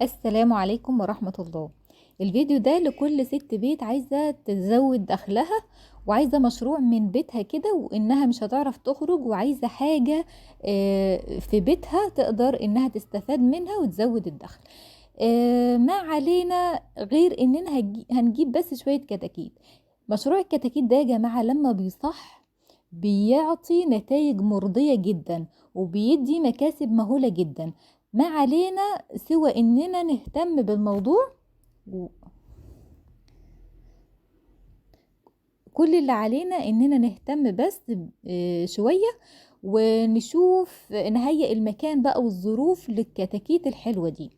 السلام عليكم ورحمة الله. الفيديو ده لكل ست بيت عايزة تزود دخلها، وعايزة مشروع من بيتها كده، وانها مش هتعرف تخرج، وعايزة حاجة في بيتها تقدر انها تستفاد منها وتزود الدخل. ما علينا غير اننا هنجيب بس شوية كتاكيت. مشروع الكتاكيت ده يا جماعة لما بيصح بيعطي نتائج مرضية جدا، وبيدي مكاسب مهولة جدا. ما علينا سوى اننا نهتم بالموضوع. كل اللي علينا اننا نهتم بس شوية، ونشوف نهيئ المكان بقى والظروف للكتاكيت الحلوة دي.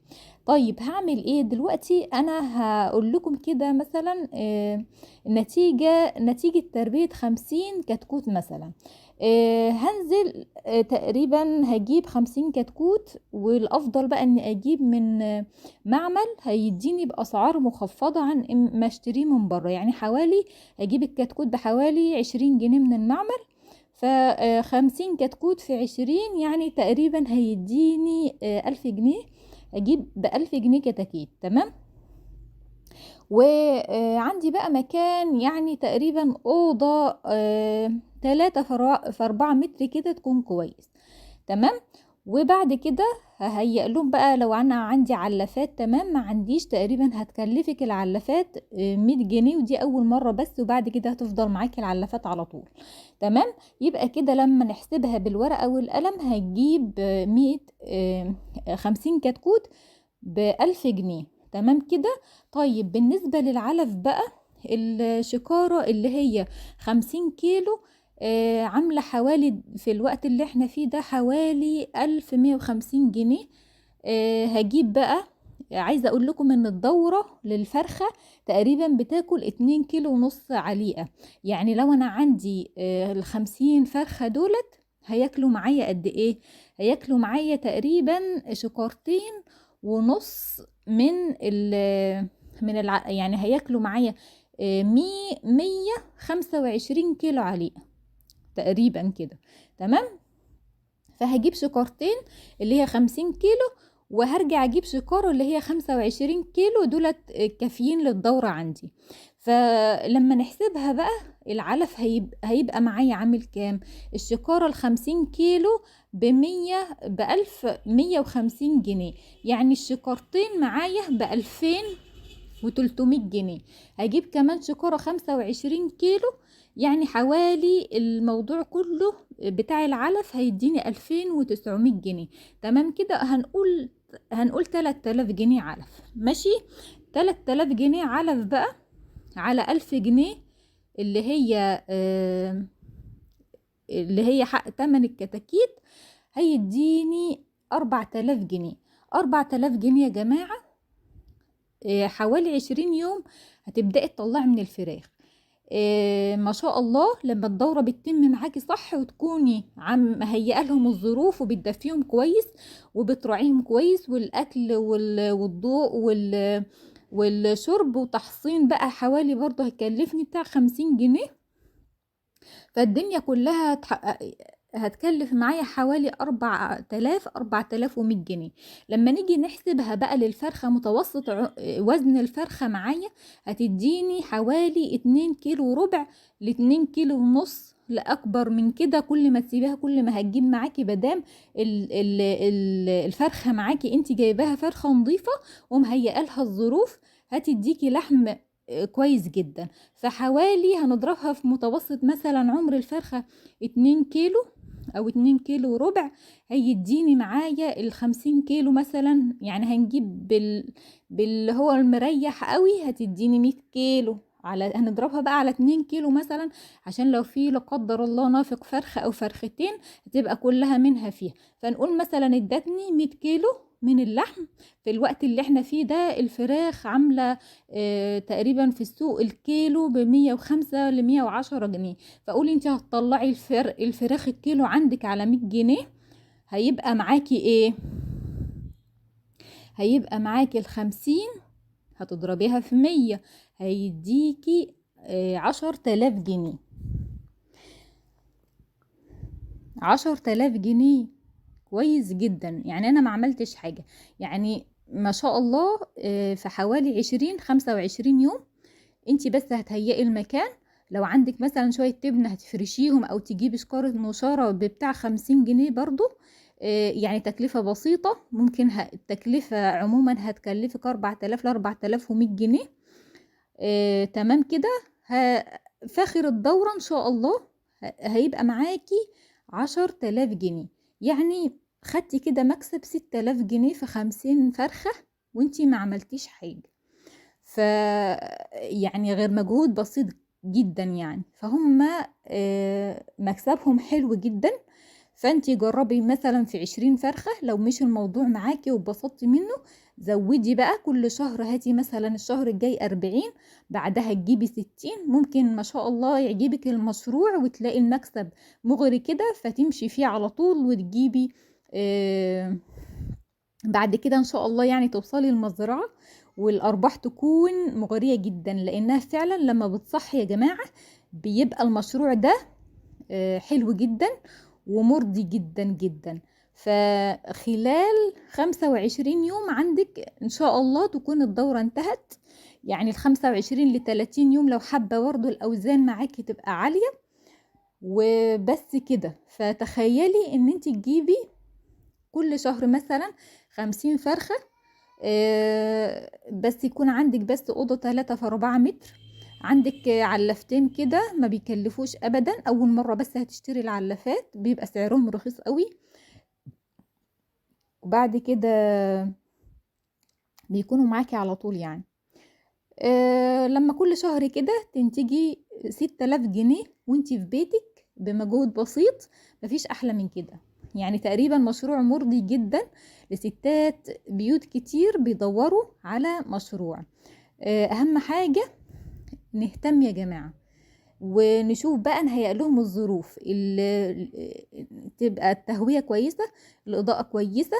طيب هعمل ايه دلوقتي؟ انا هقول لكم كده مثلا نتيجة تربية 50 كتكوت مثلا. هنزل تقريبا هجيب 50 كتكوت، والافضل بقى اني اجيب من معمل هيديني باسعار مخفضة عن ما اشتريه من بره. يعني حوالي هجيب الكتكوت بحوالي 20 جنيه من المعمل، ف50 كتكوت في 20 يعني تقريبا هيديني 1000 جنيه. اجيب ب1000 جنيه كتاكيت، تمام. وعندي بقى مكان، يعني تقريبا أوضة 3 في 4 متر كده تكون كويس، تمام. وبعد كده ههيئ لهم بقى. لو انا عندي علافات تمام، ما عنديش تقريبا هتكلفك العلافات 100 جنيه، ودي اول مرة بس، وبعد كده هتفضل معاكي العلافات على طول، تمام. يبقى كده لما نحسبها بالورقة والقلم هتجيب 100 50 كتكوت ب1000 جنيه، تمام كده. طيب بالنسبة للعلف بقى، الشكارة اللي هي 50 كيلو عاملة حوالي في الوقت اللي احنا فيه ده حوالي 1150 جنيه. هجيب بقى. عايزة اقول لكم ان الدورة للفرخة تقريبا بتاكل 2 كيلو ونص عليقة. يعني لو انا عندي ال50 فرخة دولت هياكلوا معايا قد ايه؟ هياكلوا معايا تقريبا شكارتين ونص يعني هياكلوا معايا 125 كيلو عليقة تقريبا كده، تمام. فهجيب شكارتين اللي هي 50 كيلو، وهرجع اجيب شكارة اللي هي 25 كيلو، دولت كافيين للدورة عندي. فلما نحسبها بقى العلف هيبقى معايا عامل كام؟ الشكارة ال50 كيلو ب1150 جنيه. يعني الشكارتين معايا ب2300 جنيه. هجيب كمان شكارة 25 كيلو، يعني حوالي الموضوع كله بتاع العلف هيديني 2900 جنيه، تمام كده. هنقول 3000 جنيه علف، ماشي. 3000 جنيه علف بقى على 1000 جنيه، اللي هي حق تمن الكتاكيت، هيديني 4000 جنيه. 4000 جنيه يا جماعة حوالي 20 يوم هتبدأي تطلعي من الفراخ. ما شاء الله لما الدورة بتتم معاكي صح، وتكوني مهيئة لهم الظروف، وبتدفيهم كويس، وبتراعيهم كويس، والأكل والضوء والشرب وتحصين بقى حوالي برضه هيكلفني بتاع 50 جنيه. فالدنيا كلها هتكلف معايا حوالي 4100 جنيه. لما نيجي نحسبها بقى للفرخة متوسط وزن الفرخة معايا هتديني حوالي 2 كيلو وربع ل2 كيلو ونص لأكبر من كده. كل ما تسيبها كل ما هتجيب معاكي، مادام الفرخة معاكي انت جايباها فرخة نظيفة ومهيئة لها الظروف، هتديكي لحم كويس جدا. فحوالي هنضربها في متوسط مثلا عمر الفرخة 2 كيلو او 2 كيلو وربع، هيديني معايا ال50 كيلو مثلا. يعني هنجيب هو المريح قوي هتديني 100 كيلو. هنضربها بقى على 2 كيلو مثلا، عشان لو في لا قدر الله نافق فرخة او فرختين هتبقى كلها منها فيها. فنقول مثلا ادتني 100 كيلو من اللحم. في الوقت اللي احنا فيه ده الفراخ عاملة تقريبا في السوق الكيلو ب105 ل110 جنيه. فقولي انت هتطلعي الفراخ الكيلو عندك على 100 جنيه، هيبقى معاكي ايه؟ هيبقى معاكي ال50 هتضربيها في 100 هيديكي 10 تلاف جنيه. 10 تلاف جنيه كويس جدا. يعني انا ما عملتش حاجة، يعني ما شاء الله في حوالي 20-25 يوم انتي بس هتهيئي المكان. لو عندك مثلا شوية تبنة هتفرشيهم او تجيبي شكارة نشارة بتاع 50 جنيه برضو. يعني تكلفة بسيطة. ممكن التكلفة عموما هتكلفك 4000 ل4100 جنيه. تمام كده. فاخر الدورة ان شاء الله هيبقى معاكي 10000 جنيه. يعني خدتي كده مكسب 6000 جنيه في 50 فرخة وانتي ما عملتيش حاجة. ف يعني غير مجهود بسيط جدا يعني. فهم مكسبهم حلو جدا. فانتي جربي مثلا في 20 فرخة. لو مش الموضوع معاكي واتبسطتي منه زودي بقى كل شهر. هاتي مثلا الشهر الجاي 40، بعدها تجيبي 60. ممكن ما شاء الله يعجبك المشروع وتلاقي المكسب مغري كده فتمشي فيه على طول وتجيبي بعد كده ان شاء الله يعني توصلي المزرعة والارباح تكون مغرية جدا. لانها فعلا لما بتصح يا جماعة بيبقى المشروع ده حلو جدا ومرضي جدا جدا. فخلال 25 يوم عندك ان شاء الله تكون الدورة انتهت. يعني ال25 ل30 يوم لو حابة برضو الاوزان معاكي تبقى عالية. وبس كده. فتخيلي ان انت تجيبي كل شهر مثلا 50 فرخة. بس يكون عندك بس أوضة 3 في 4 متر. عندك علفتين كده ما بيكلفوش أبدا. أول مرة بس هتشتري العلفات بيبقى سعرهم رخيص قوي. وبعد كده بيكونوا معاكي على طول يعني. لما كل شهر كده تنتجي 6000 جنيه وانتي في بيتك بمجهود بسيط. مفيش أحلى من كده. يعني تقريبا مشروع مرضي جدا لستات بيوت كتير بيدوروا على مشروع. أهم حاجة نهتم يا جماعة ونشوف بقى نهيئ لهم الظروف تبقى التهوية كويسة، الإضاءة كويسة،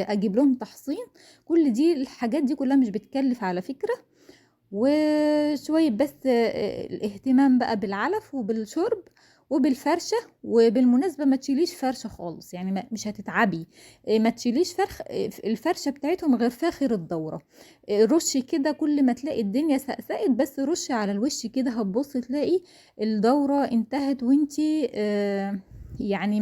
أجيب لهم تحصين. كل دي الحاجات دي كلها مش بتكلف على فكرة. وشوية بس الاهتمام بقى بالعلف وبالشرب وبالفرشة. وبالمناسبة ما تشيليش فرشة خالص يعني مش هتتعبي. ما تشيليش الفرشة بتاعتهم غير في آخر الدورة. رشي كده كل ما تلاقي الدنيا سقسقت بس رشي على الوش كده هتبص تلاقي الدورة انتهت وانتي يعني